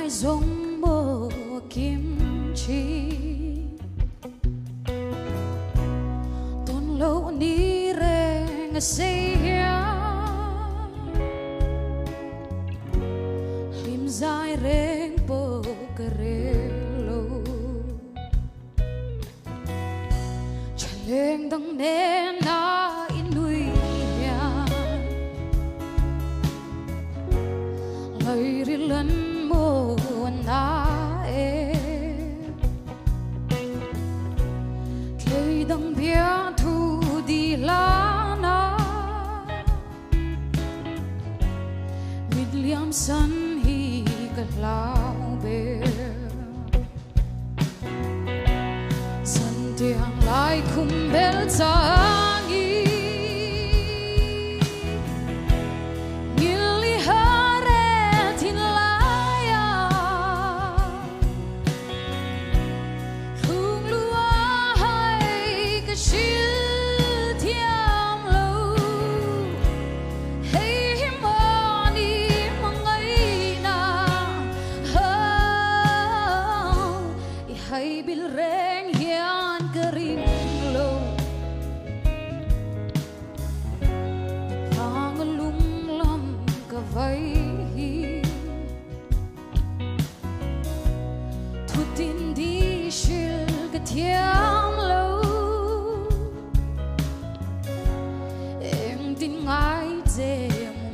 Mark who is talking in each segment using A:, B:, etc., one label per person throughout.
A: giống mơ kim chi tôn lâu ni re nga seya lim zai reng po karelo chaleng dang ne na inui ya lời rilan mo na e kay dang bia thu di la na William san hi ka lao be san tiang lai khum bel sang i hay bil reng hian ka ring lo hang lung lam ka vai hi thu tin di shil ka thiam lo em tin ngai je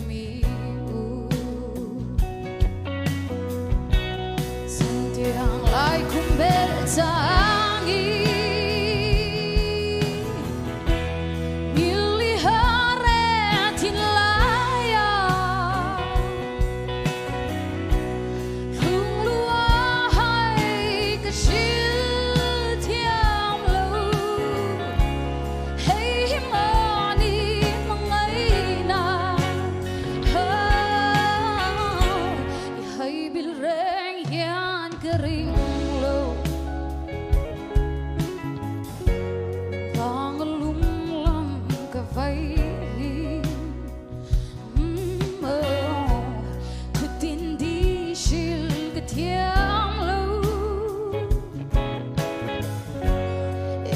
A: mi u san tiang lai khum bel sang i mili hare tin laya lung lua hai ka shil thiam lo hey mani mangai na hay bil reng hian ka ring lo vang lung lam ka vai thu tin di shil ka thiam lo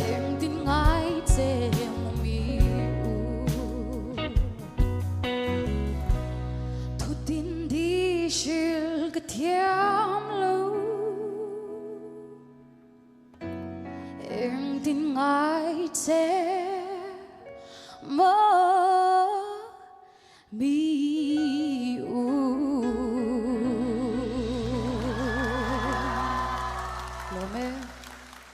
A: em tin ngai che mi u thu tin di shil ka thiam lo em tin ngai che mi